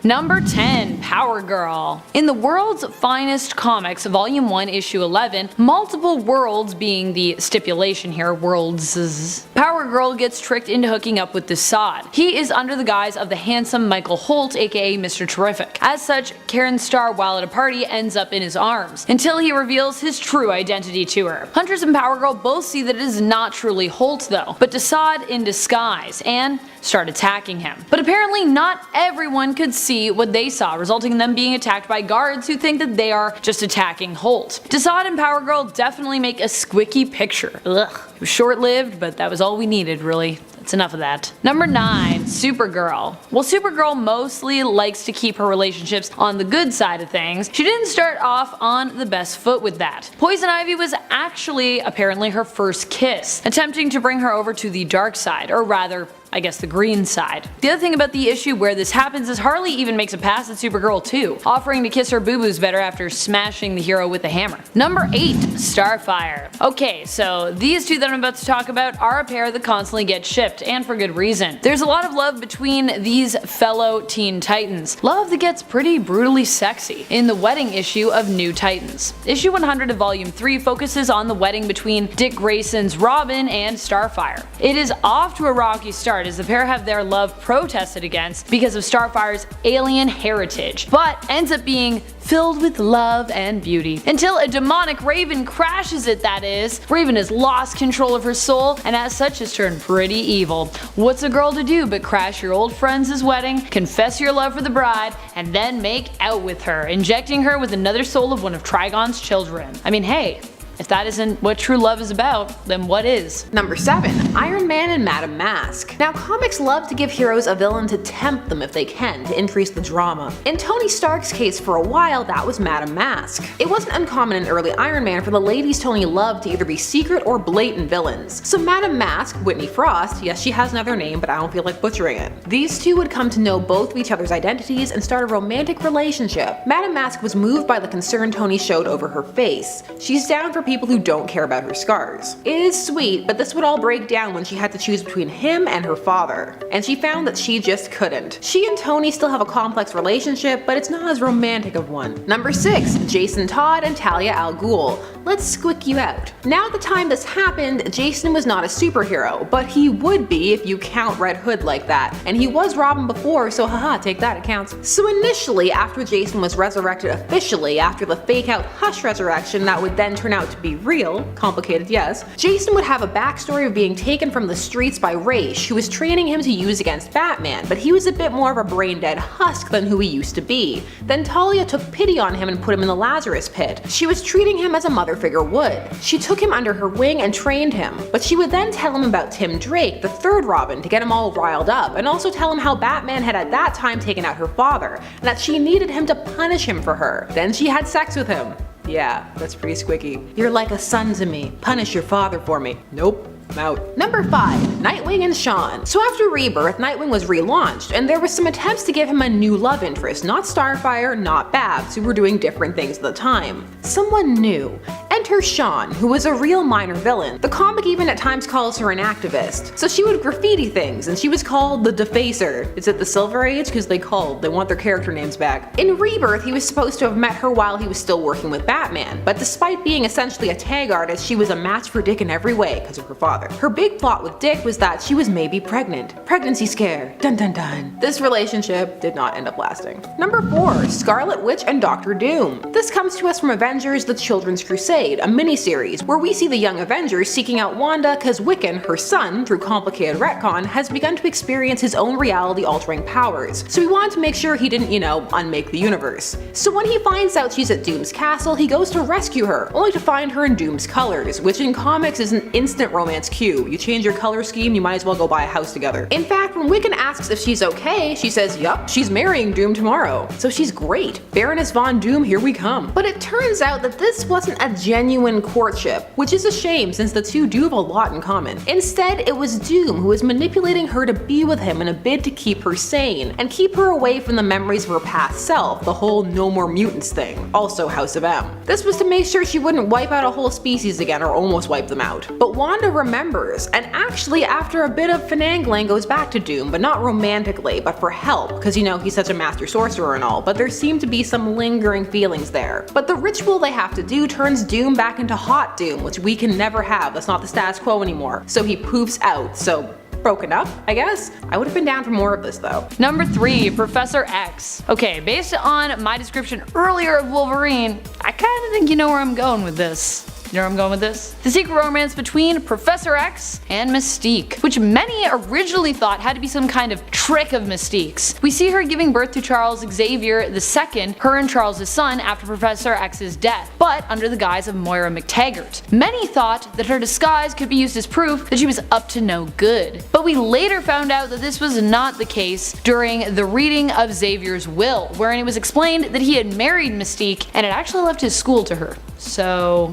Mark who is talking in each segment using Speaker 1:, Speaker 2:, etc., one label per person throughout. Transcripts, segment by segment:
Speaker 1: Number 10. Power Girl. In the World's Finest Comics, Volume 1, Issue 11, multiple worlds being the stipulation here, worlds, Power Girl gets tricked into hooking up with Desaad. He is under the guise of the handsome Michael Holt, aka Mr. Terrific. As such, Karen Starr, while at a party, ends up in his arms, until he reveals his true identity to her. Huntress and Power Girl both see that it is not truly Holt though, but Desaad in disguise, and start attacking him. But apparently not everyone could see what they saw, resulting in them being attacked by guards who think that they are just attacking Holt. Desaad and Power Girl definitely make a squicky picture. Ugh. It was short-lived, but that was all we needed, really. That's enough of that. Number 9. Supergirl. While Supergirl mostly likes to keep her relationships on the good side of things, she didn't start off on the best foot with that. Poison Ivy was actually apparently her first kiss, attempting to bring her over to the dark side, or rather, I guess the green side. The other thing about the issue where this happens is Harley even makes a pass at Supergirl too, offering to kiss her boo-boos better after smashing the hero with a hammer. Number 8. Starfire. Okay, so these two that I'm about to talk about are a pair that constantly get shipped, and for good reason. There's a lot of love between these fellow Teen Titans, love that gets pretty brutally sexy in the wedding issue of New Titans. Issue 100 of Volume 3 focuses on the wedding between Dick Grayson's Robin and Starfire. It is off to a rocky start as the pair have their love protested against because of Starfire's alien heritage, but ends up being filled with love and beauty. Until a demonic Raven crashes it, that is. Raven has lost control of her soul, and as such has turned pretty evil. What's a girl to do but crash your old friend's wedding, confess your love for the bride, and then make out with her, injecting her with another soul of one of Trigon's children? I mean, hey, if that isn't what true love is about, then what is?
Speaker 2: Number 7. Iron Man and Madame Masque. Now comics love to give heroes a villain to tempt them if they can, to increase the drama. In Tony Stark's case for a while that was Madame Masque. It wasn't uncommon in early Iron Man for the ladies Tony loved to either be secret or blatant villains. So Madame Masque, Whitney Frost, yes she has another name but I don't feel like butchering it. These two would come to know both of each other's identities and start a romantic relationship. Madame Masque was moved by the concern Tony showed over her face. She's down for people who don't care about her scars. It is sweet, but this would all break down when she had to choose between him and her father. And she found that she just couldn't. She and Tony still have a complex relationship, but it's not as romantic of one. Number 6. Jason Todd and Talia al Ghul. Let's squick you out. Now at the time this happened, Jason was not a superhero, but he would be if you count Red Hood like that. And he was Robin before, so haha, take that, it counts. So initially, after Jason was resurrected officially after the fake out Hush resurrection that would then turn out to be real, complicated yes, Jason would have a backstory of being taken from the streets by Ra's, who was training him to use against Batman, but he was a bit more of a brain-dead husk than who he used to be. Then Talia took pity on him and put him in the Lazarus Pit. She was treating him as a mother figure would. She took him under her wing and trained him, but she would then tell him about Tim Drake, the third Robin, to get him all riled up, and also tell him how Batman had at that time taken out her father, and that she needed him to punish him for her. Then she had sex with him. Yeah, that's pretty squicky. You're like a son to me. Punish your father for me. Nope. I'm out. Number 5. Nightwing and Shawn. So after Rebirth, Nightwing was relaunched, and there were some attempts to give him a new love interest, not Starfire, not Babs, who were doing different things at the time. Someone new. Enter Shawn, who was a real minor villain. The comic even at times calls her an activist. So she would graffiti things, and she was called the Defacer. Is it the Silver Age? Because they want their character names back. In Rebirth, he was supposed to have met her while he was still working with Batman, but despite being essentially a tag artist, she was a match for Dick in every way because of her father. Her big plot with Dick was that she was maybe pregnant. Pregnancy scare. Dun dun dun. This relationship did not end up lasting. Number 4. Scarlet Witch and Dr. Doom. This comes to us from Avengers: The Children's Crusade, a miniseries where we see the young Avengers seeking out Wanda cause Wiccan, her son, through complicated retcon, has begun to experience his own reality-altering powers. So he wanted to make sure he didn't, unmake the universe. So when he finds out she's at Doom's castle, he goes to rescue her, only to find her in Doom's colors, which in comics is an instant romance cue. You change your color scheme, you might as well go buy a house together. In fact, when Wiccan asks if she's okay, she says, yup, she's marrying Doom tomorrow. So she's great. Baroness Von Doom, here we come. But it turns out that this wasn't a genuine courtship, which is a shame since the two do have a lot in common. Instead, it was Doom who was manipulating her to be with him in a bid to keep her sane, and keep her away from the memories of her past self, the whole no more mutants thing, also House of M. This was to make sure she wouldn't wipe out a whole species again or almost wipe them out. But Wanda remembers, and actually after a bit of finagling goes back to Doom, but not romantically, but for help, because you know he's such a master sorcerer and all, but there seem to be some lingering feelings there. But the ritual they have to do turns Doom back into Hot Doom, which we can never have, that's not the status quo anymore. So he poofs out, so broken up, I guess? I would have been down for more of this though.
Speaker 1: Number 3, Professor X. Okay, based on my description earlier of Wolverine, I kinda think you know where I'm going with this. You know where I'm going with this? The secret romance between Professor X and Mystique, which many originally thought had to be some kind of trick of Mystique's. We see her giving birth to Charles Xavier II, her and Charles' son, after Professor X's death, but under the guise of Moira McTaggart. Many thought that her disguise could be used as proof that she was up to no good. But we later found out that this was not the case during the reading of Xavier's will, wherein it was explained that he had married Mystique and had actually left his school to her. So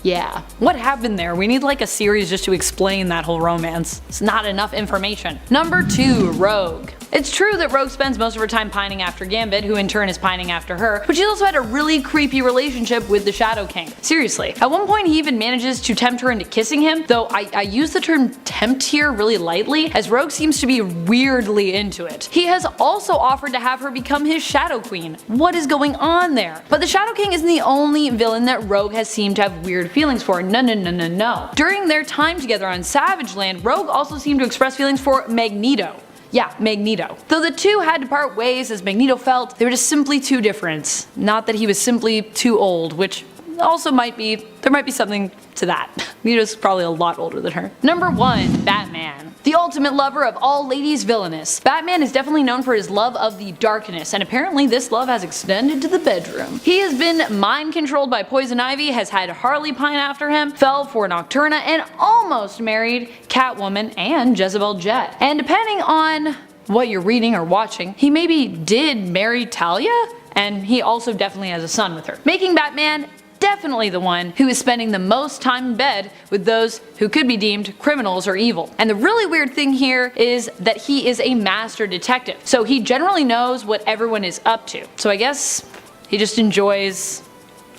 Speaker 1: yeah, what happened there? We need like a series just to explain that whole romance. It's not enough information. Number 2, Rogue. It's true that Rogue spends most of her time pining after Gambit, who in turn is pining after her, but she also had a really creepy relationship with the Shadow King. Seriously, at one point he even manages to tempt her into kissing him, though I use the term tempt here really lightly, as Rogue seems to be weirdly into it. He has also offered to have her become his Shadow Queen. What is going on there? But the Shadow King isn't the only villain that Rogue has seemed to have weird feelings for. No. During their time together on Savage Land, Rogue also seemed to express feelings for Magneto. Yeah, Magneto. Though the two had to part ways as Magneto felt they were just simply too different. Not that he was simply too old, which also there might be something to that. Magneto's probably a lot older than her. Number 1, Batman. The ultimate lover of all ladies villainous. Batman is definitely known for his love of the darkness, and apparently this love has extended to the bedroom. He has been mind controlled by Poison Ivy, has had Harley pine after him, fell for Nocturna, and almost married Catwoman and Jezebel Jet. And depending on what you're reading or watching, he maybe did marry Talia, and he also definitely has a son with her, making Batman definitely the one who is spending the most time in bed with those who could be deemed criminals or evil. And the really weird thing here is that he is a master detective, so he generally knows what everyone is up to. So I guess he just enjoys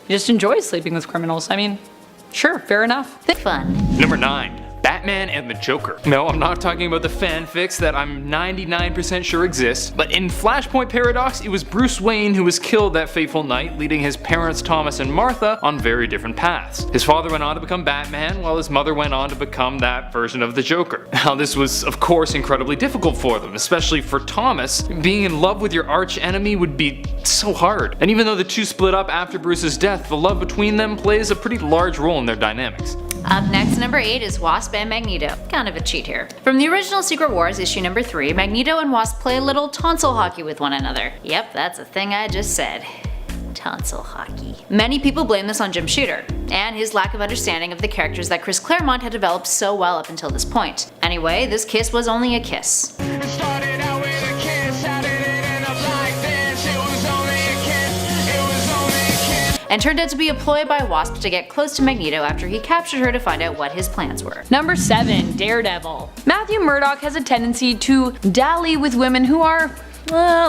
Speaker 1: sleeping with criminals. I mean, sure, fair enough.
Speaker 3: Fun.
Speaker 4: Number 9. Batman and the Joker. No, I'm not talking about the fanfics that I'm 99% sure exist, but in Flashpoint Paradox, it was Bruce Wayne who was killed that fateful night, leading his parents Thomas and Martha on very different paths. His father went on to become Batman, while his mother went on to become that version of the Joker. Now this was of course incredibly difficult for them, especially for Thomas. Being in love with your arch enemy would be so hard. And even though the two split up after Bruce's death, the love between them plays a pretty large role in their dynamics.
Speaker 3: Up next, number 8 is Wasp and Magneto. Kind of a cheat here. From the original Secret Wars issue number 3, Magneto and Wasp play a little tonsil hockey with one another. Yep, that's a thing I just said. Tonsil hockey. Many people blame this on Jim Shooter, and his lack of understanding of the characters that Chris Claremont had developed so well up until this point. Anyway, this kiss was only a kiss. And turned out to be a ploy by Wasp to get close to Magneto after he captured her to find out what his plans were.
Speaker 1: Number 7, Daredevil. Matthew Murdock has a tendency to dally with women who are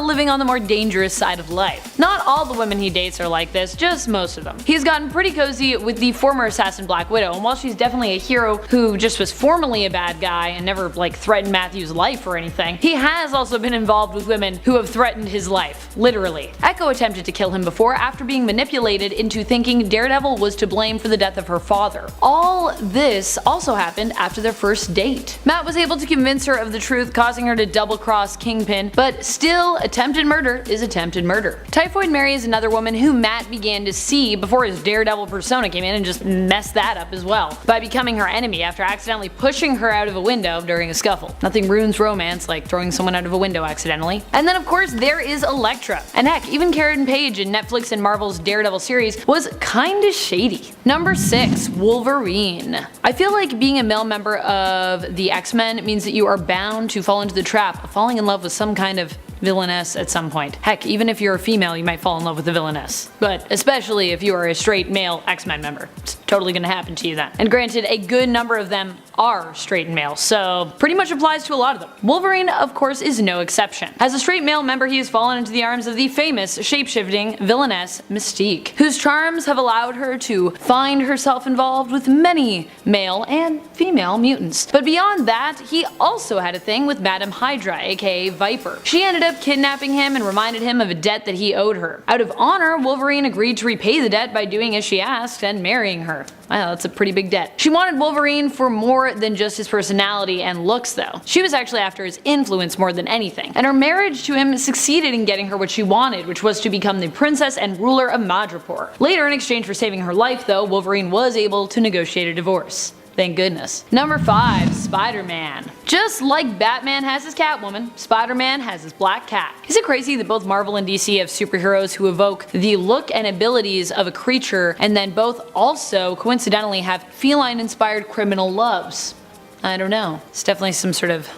Speaker 1: living on the more dangerous side of life. Not all the women he dates are like this, just most of them. He's gotten pretty cozy with the former assassin Black Widow, and while she's definitely a hero who just was formerly a bad guy and never threatened Matthew's life or anything, he has also been involved with women who have threatened his life, literally. Echo attempted to kill him before after being manipulated into thinking Daredevil was to blame for the death of her father. All this also happened after their first date. Matt was able to convince her of the truth, causing her to double-cross Kingpin, but still, attempted murder is attempted murder. Typhoid Mary is another woman who Matt began to see before his Daredevil persona came in and just messed that up as well, by becoming her enemy after accidentally pushing her out of a window during a scuffle. Nothing ruins romance like throwing someone out of a window accidentally. And then of course there is Elektra. And heck, even Karen Page in Netflix and Marvel's Daredevil series was kinda shady. Number 6, Wolverine. I feel like being a male member of the X-Men means that you are bound to fall into the trap of falling in love with some kind of villainess at some point. Heck, even if you're a female, you might fall in love with the villainess. But especially if you are a straight male X-Men member. It's totally gonna happen to you then. And granted, a good number of them are straight and male, so pretty much applies to a lot of them. Wolverine, of course, is no exception. As a straight male member, he has fallen into the arms of the famous shape-shifting villainess Mystique, whose charms have allowed her to find herself involved with many male and female mutants. But beyond that, he also had a thing with Madame Hydra, aka Viper. She ended up kidnapping him and reminded him of a debt that he owed her. Out of honor, Wolverine agreed to repay the debt by doing as she asked and marrying her. Wow, that's a pretty big debt. She wanted Wolverine for more than just his personality and looks though. She was actually after his influence more than anything, and her marriage to him succeeded in getting her what she wanted, which was to become the princess and ruler of Madripoor. Later, in exchange for saving her life though, Wolverine was able to negotiate a divorce. Thank goodness. Number 5. Spider-Man. Just like Batman has his Catwoman, Spider-Man has his Black Cat. Is it crazy that both Marvel and DC have superheroes who evoke the look and abilities of a creature, and then both also coincidentally have feline-inspired criminal loves? I don't know. It's definitely some sort of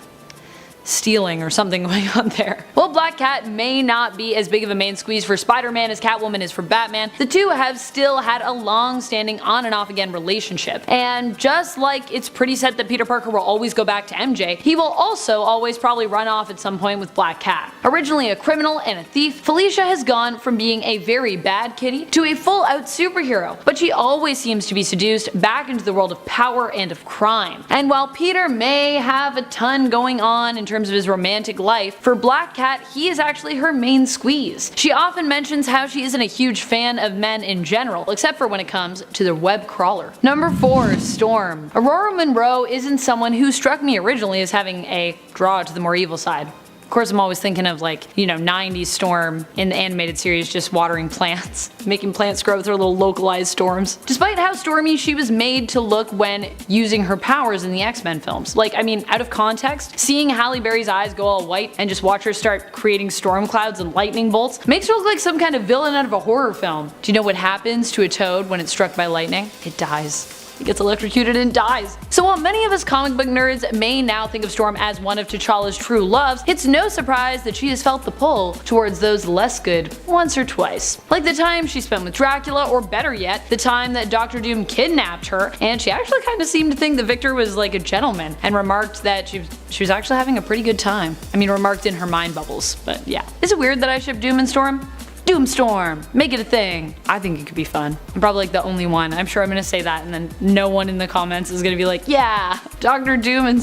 Speaker 1: stealing or something going on there. While Black Cat may not be as big of a main squeeze for Spider-Man as Catwoman is for Batman, the two have still had a long-standing on and off again relationship. And just like it's pretty set that Peter Parker will always go back to MJ, he will also always probably run off at some point with Black Cat. Originally a criminal and a thief, Felicia has gone from being a very bad kitty to a full-out superhero, but she always seems to be seduced back into the world of power and of crime. And while Peter may have a ton going on in terms of his romantic life, for Black Cat, he is actually her main squeeze. She often mentions how she isn't a huge fan of men in general, except for when it comes to the web crawler. Number 4. Storm. Aurora Monroe isn't someone who struck me originally as having a draw to the more evil side. Of course, I'm always thinking of 90s Storm in the animated series just watering plants, making plants grow through little localized storms. Despite how stormy she was made to look when using her powers in the X-Men films. Out of context, seeing Halle Berry's eyes go all white and just watch her start creating storm clouds and lightning bolts makes her look like some kind of villain out of a horror film. Do you know what happens to a toad when it's struck by lightning? It dies. It gets electrocuted and dies. So while many of us comic book nerds may now think of Storm as one of T'Challa's true loves, it's no surprise that she has felt the pull towards those less good once or twice. Like the time she spent with Dracula, or better yet, the time that Dr. Doom kidnapped her, and she actually kind of seemed to think that Victor was like a gentleman, and remarked that she was actually having a pretty good time. Remarked in her mind bubbles, but yeah. Is it weird that I ship Doom and Storm? Doomstorm! Make it a thing! I think it could be fun. I'm probably the only one. I'm sure I'm gonna say that and then no one in the comments is gonna be like, yeah, Dr. Doom and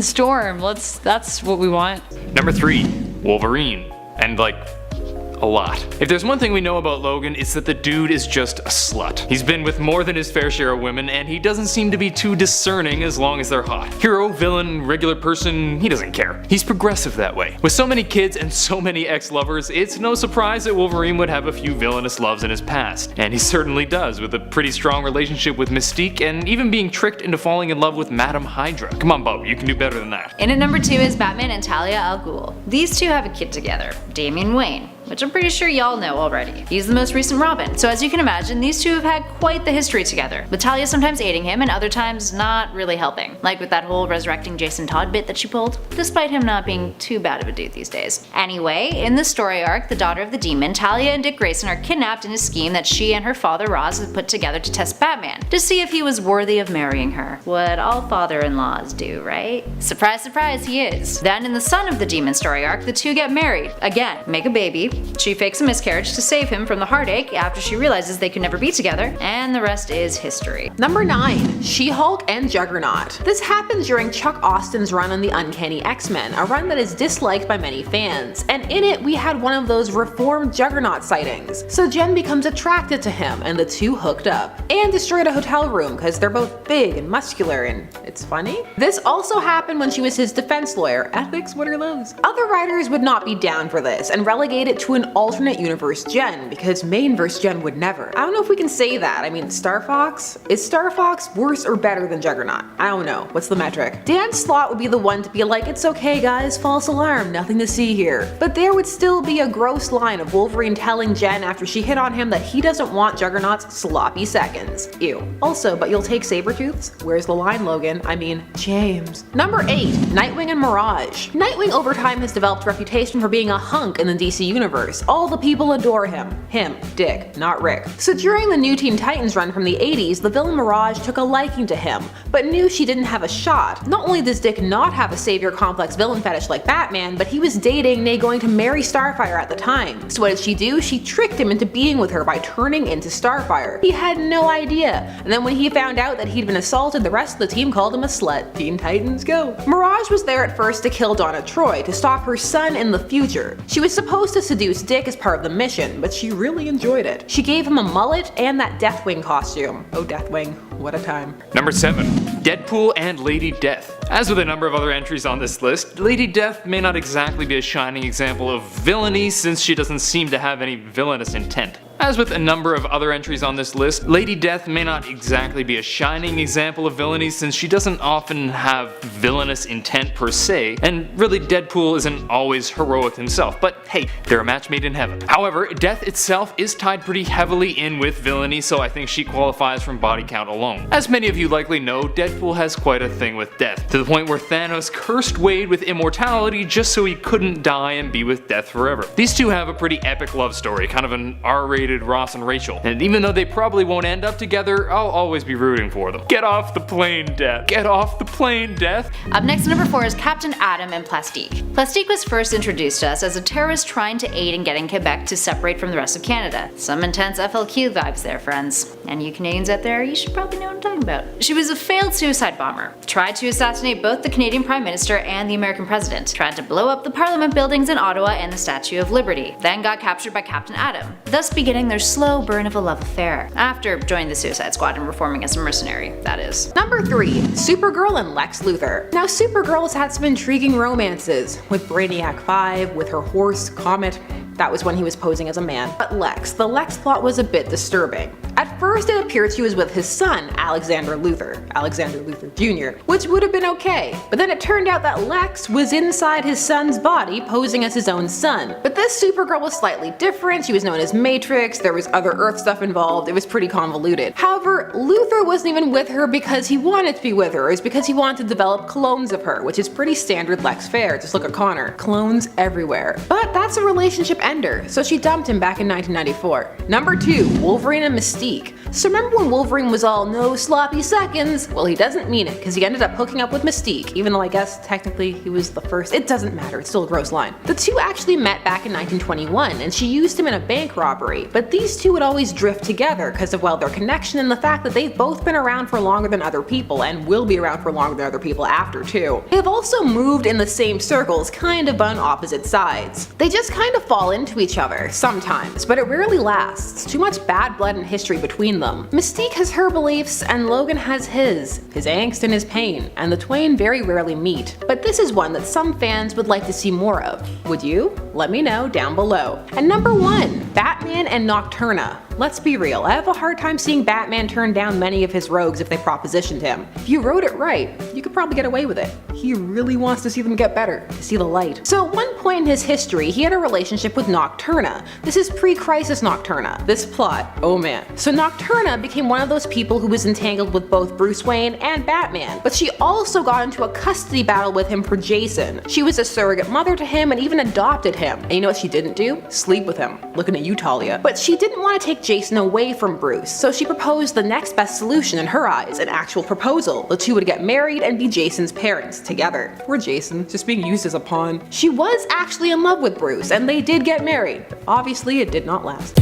Speaker 1: Storm, that's what we want.
Speaker 4: Number 3. Wolverine. And a lot. If there's one thing we know about Logan, it's that the dude is just a slut. He's been with more than his fair share of women, and he doesn't seem to be too discerning as long as they're hot. Hero, villain, regular person, he doesn't care. He's progressive that way. With so many kids and so many ex-lovers, it's no surprise that Wolverine would have a few villainous loves in his past. And he certainly does, with a pretty strong relationship with Mystique, and even being tricked into falling in love with Madame Hydra. Come on, Bub, you can do better than that.
Speaker 3: In at number 2 is Batman and Talia al Ghul. These two have a kid together, Damian Wayne, which I'm pretty sure y'all know already. He's the most recent Robin, so as you can imagine, these two have had quite the history together, with Talia sometimes aiding him and other times not really helping, like with that whole resurrecting Jason Todd bit that she pulled, despite him not being too bad of a dude these days. Anyway, in the story arc, The Daughter of the Demon, Talia and Dick Grayson are kidnapped in a scheme that she and her father Roz have put together to test Batman, to see if he was worthy of marrying her. What all father-in-laws do, right? Surprise, surprise, he is. Then in the Son of the Demon story arc, the two get married. Again, make a baby. She fakes a miscarriage to save him from the heartache after she realizes they could never be together, and the rest is history.
Speaker 2: Number 9. She-Hulk and Juggernaut. This happened during Chuck Austin's run on the Uncanny X-Men, a run that is disliked by many fans, and in it we had one of those reformed Juggernaut sightings. So Jen becomes attracted to him and the two hooked up, and destroyed a hotel room because they're both big and muscular and it's funny. This also happened when she was his defense lawyer. Ethics, what are those? Other writers would not be down for this and relegate it to an alternate universe Jen, because main verse Jen would never. I don't know if we can say that. Star Fox? Is Star Fox worse or better than Juggernaut? I don't know. know. What's the metric? Dan's slot would be the one to be like, it's okay guys, false alarm, nothing to see here. But there would still be a gross line of Wolverine telling Jen after she hit on him that he doesn't want Juggernaut's sloppy seconds. Ew. Also, but you'll take Sabretooth's? Where's the line, Logan? I mean, James. Number 8. Nightwing and Mirage. Nightwing over time has developed a reputation for being a hunk in the DC universe. All the people adore him. Him, Dick, not Rick. So during the New Teen Titans run from the 80s, the villain Mirage took a liking to him, but knew she didn't have a shot. Not only does Dick not have a savior complex villain fetish like Batman, but he was dating, nay going to marry Starfire at the time. So what did she do? She tricked him into being with her by turning into Starfire. He had no idea. And then when he found out that he'd been assaulted, the rest of the team called him a slut. Teen Titans go. Mirage was there at first to kill Donna Troy, to stop her son in the future. She was supposed to seduce Dick as part of the mission, but she really enjoyed it. She gave him a mullet and that Deathwing costume. Oh, Deathwing, what a time.
Speaker 4: Number 7. Deadpool and Lady Death. As with a number of other entries on this list, Lady Death may not exactly be a shining example of villainy since she doesn't seem to have any villainous intent. As with a number of other entries on this list, Lady Death may not exactly be a shining example of villainy since she doesn't often have villainous intent per se, and really Deadpool isn't always heroic himself, but hey, they're a match made in heaven. However, Death itself is tied pretty heavily in with villainy, so I think she qualifies from body count alone. As many of you likely know, Deadpool has quite a thing with death, to the point where Thanos cursed Wade with immortality just so he couldn't die and be with Death forever. These two have a pretty epic love story, kind of an R-rated Ross and Rachel, and even though they probably won't end up together, I'll always be rooting for them. Get off the plane, Death. Get off the plane, Death.
Speaker 3: Up next, number 4 is Captain Atom and Plastique. Plastique was first introduced to us as a terrorist trying to aid in getting Quebec to separate from the rest of Canada. Some intense FLQ vibes there, friends. And you Canadians out there, you should probably know what I'm talking about. She was a failed suicide bomber. Tried to assassinate both the Canadian Prime Minister and the American President. Tried to blow up the Parliament buildings in Ottawa and the Statue of Liberty. Then got captured by Captain Atom, thus beginning their slow burn of a love affair. After joining the Suicide Squad and reforming as a mercenary, that is.
Speaker 2: Number 3. Supergirl and Lex Luthor. Now Supergirl has had some intriguing romances, with Brainiac 5, with her horse, Comet. That was when he was posing as a man. But the Lex plot was a bit disturbing. At first it appeared she was with his son, Alexander Luthor Jr., which would have been okay. But then it turned out that Lex was inside his son's body posing as his own son. But this Supergirl was slightly different, she was known as Matrix, there was other Earth stuff involved, it was pretty convoluted. However, Luthor wasn't even with her because he wanted to be with her, it was because he wanted to develop clones of her, which is pretty standard Lex fare, just look at Connor. Clones everywhere. But that's a relationship ender, so she dumped him back in 1994. Number 2. Wolverine and Mystique. So remember when Wolverine was all no sloppy seconds? Well, he doesn't mean it, because he ended up hooking up with Mystique, even though I guess technically he was the first. It doesn't matter, it's still a gross line. The two actually met back in 1921, and she used him in a bank robbery, but these two would always drift together because of, well, their connection and the fact that they've both been around for longer than other people, and will be around for longer than other people after too. They've also moved in the same circles, kind of on opposite sides. They just kind of fall into each other, sometimes, but it rarely lasts. Too much bad blood and history between them. Mystique has her beliefs, and Logan has his angst and his pain, and the twain very rarely meet. But this is one that some fans would like to see more of. Would you? Let me know down below. And number 1, Batman and Nocturna. Let's be real, I have a hard time seeing Batman turn down many of his rogues if they propositioned him. If you wrote it right, you could probably get away with it. He really wants to see them get better, to see the light. So at one point in his history, he had a relationship with Nocturna. This is pre-Crisis Nocturna. This plot, oh man. So Nocturna became one of those people who was entangled with both Bruce Wayne and Batman, but she also got into a custody battle with him for Jason. She was a surrogate mother to him and even adopted him. And you know what she didn't do? Sleep with him. Looking at you, Talia. But she didn't want to take Jason away from Bruce, so she proposed the next best solution in her eyes, an actual proposal. The two would get married and be Jason's parents together. Poor Jason, just being used as a pawn. She was actually in love with Bruce, and they did get married, but obviously it did not last.